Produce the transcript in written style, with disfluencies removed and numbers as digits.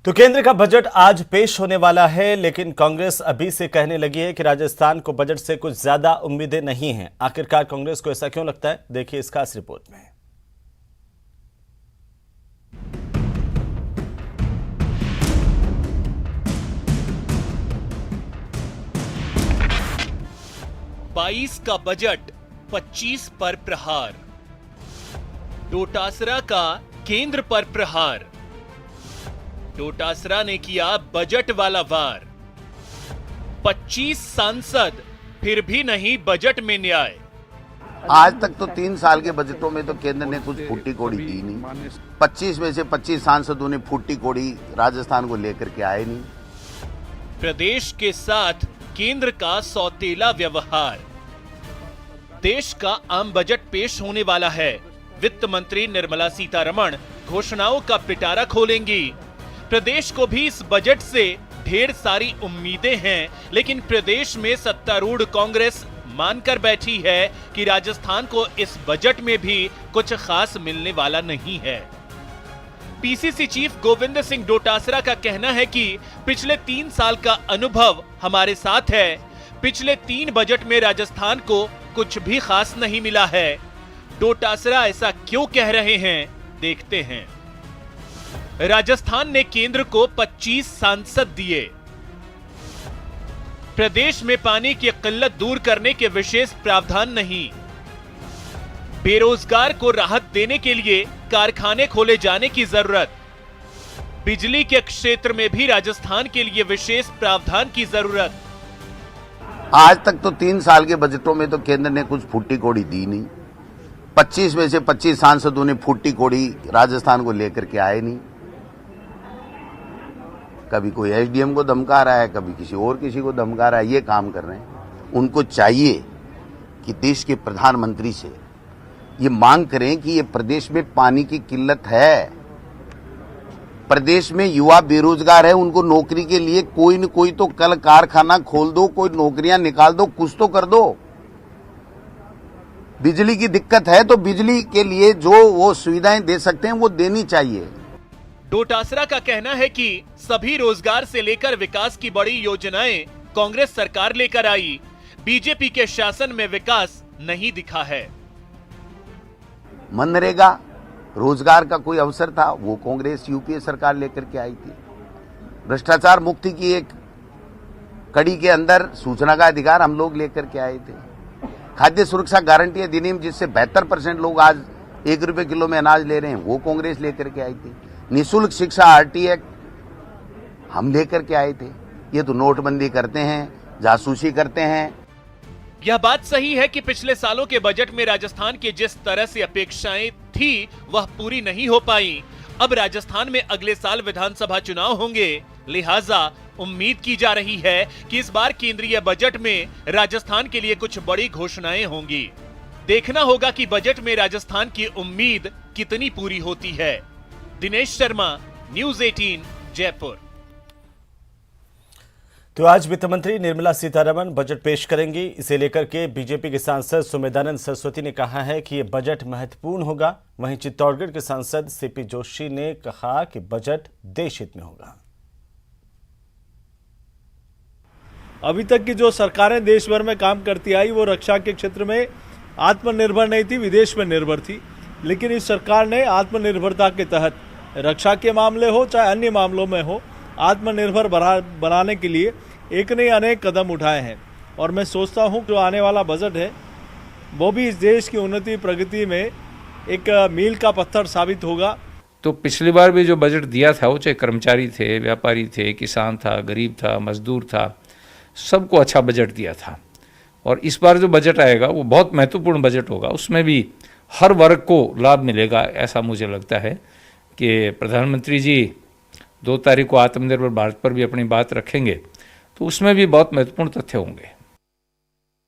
तो केंद्र का बजट आज पेश होने वाला है, लेकिन कांग्रेस अभी से कहने लगी है कि राजस्थान को बजट से कुछ ज्यादा उम्मीदें नहीं हैं। आखिरकार कांग्रेस को ऐसा क्यों लगता है, देखिए इस खास रिपोर्ट में। बाईस का बजट 25 पर प्रहार, डोटासरा का केंद्र पर प्रहार। डोटासरा ने किया बजट वाला वार। 25 सांसद, फिर भी नहीं बजट में न्याय। आज तक तो 3 साल के बजटों में तो केंद्र ने कुछ फूटी कोड़ी दी नहीं। 25 में से 25 सांसदों ने फूटी कोड़ी राजस्थान को लेकर के आए नहीं। प्रदेश के साथ केंद्र का सौतेला व्यवहार। देश का आम बजट पेश होने वाला है। वित्त मंत्री निर्मला सीतारमण घोषणाओं का पिटारा खोलेंगी। प्रदेश को भी इस बजट से ढेर सारी उम्मीदें हैं, लेकिन प्रदेश में सत्तारूढ़ कांग्रेस मानकर बैठी है कि राजस्थान को इस बजट में भी कुछ खास मिलने वाला नहीं है। पीसीसी चीफ गोविंद सिंह डोटासरा का कहना है कि पिछले 3 साल का अनुभव हमारे साथ है। पिछले 3 बजट में राजस्थान को कुछ भी खास नहीं मिला है। डोटासरा ऐसा क्यों कह रहे हैं, देखते हैं। राजस्थान ने केंद्र को 25 सांसद दिए। प्रदेश में पानी की किल्लत दूर करने के विशेष प्रावधान नहीं। बेरोजगार को राहत देने के लिए कारखाने खोले जाने की जरूरत। बिजली के क्षेत्र में भी राजस्थान के लिए विशेष प्रावधान की जरूरत। आज तक तो 3 साल के बजटों में तो केंद्र ने कुछ फूटी कोड़ी दी नहीं। 25 में से 25 सांसदों ने फूटी कोड़ी राजस्थान को लेकर के आए नहीं। कभी कोई एसडीएम को धमका रहा है, कभी किसी को धमका रहा है। ये काम कर रहे हैं। उनको चाहिए कि देश के प्रधानमंत्री से ये मांग करें कि ये प्रदेश में पानी की किल्लत है, प्रदेश में युवा बेरोजगार है, उनको नौकरी के लिए कोई न कोई तो कल कारखाना खोल दो, कोई नौकरियां निकाल दो, कुछ तो कर दो। बिजली की दिक्कत है तो बिजली के लिए जो वो सुविधाएं दे सकते हैं वो देनी चाहिए। डोटासरा का कहना है कि सभी रोजगार से लेकर विकास की बड़ी योजनाएं कांग्रेस सरकार लेकर आई। बीजेपी के शासन में विकास नहीं दिखा है। मनरेगा रोजगार का कोई अवसर था, वो कांग्रेस यूपीए सरकार लेकर के आई थी। भ्रष्टाचार मुक्ति की एक कड़ी के अंदर सूचना का अधिकार हम लोग लेकर के आए थे। खाद्य सुरक्षा गारंटी अधिनियम, जिससे 72% लोग आज 1 रुपए किलो में अनाज ले रहे हैं, वो कांग्रेस लेकर के आई थी। निःशुल्क शिक्षा आरटी एक्ट हम लेकर के आए थे। ये तो नोटबंदी करते हैं, जासूसी करते हैं। यह बात सही है कि पिछले सालों के बजट में राजस्थान की जिस तरह से अपेक्षाएं थी वह पूरी नहीं हो पाई। अब राजस्थान में अगले साल विधानसभा चुनाव होंगे, लिहाजा उम्मीद की जा रही है कि इस बार केंद्रीय बजट में राजस्थान के लिए कुछ बड़ी घोषणाएं होंगी। देखना होगा कि बजट में राजस्थान की उम्मीद कितनी पूरी होती है। दिनेश शर्मा, न्यूज़ 18, जयपुर। तो आज वित्त मंत्री निर्मला सीतारमण बजट पेश करेंगी। इसे लेकर के बीजेपी के सांसद सुमेधानंद सरस्वती ने कहा है कि यह बजट महत्वपूर्ण होगा। वहीं चित्तौड़गढ़ के सांसद सीपी जोशी ने कहा कि बजट देश हित में होगा। अभी तक की जो सरकारें देश भर में काम करती आई वो रक्षा के क्षेत्र में आत्मनिर्भर नहीं थी, विदेश में निर्भर थी। लेकिन इस सरकार ने आत्मनिर्भरता के तहत रक्षा के मामले हो चाहे अन्य मामलों में हो, आत्मनिर्भर बनाने के लिए एक नहीं अनेक कदम उठाए हैं। और मैं सोचता हूं जो आने वाला बजट है वो भी इस देश की उन्नति प्रगति में एक मील का पत्थर साबित होगा। तो पिछली बार भी जो बजट दिया था वो चाहे कर्मचारी थे, व्यापारी थे, किसान था, गरीब था, मजदूर था, सबको अच्छा बजट दिया था। और इस बार जो बजट आएगा वो बहुत महत्वपूर्ण बजट होगा। उसमें भी हर वर्ग को लाभ मिलेगा, ऐसा मुझे लगता है कि प्रधानमंत्री जी 2 तारीख को आत्मनिर्भर भारत पर भी अपनी बात रखेंगे, तो उसमें भी बहुत महत्वपूर्ण तथ्य होंगे।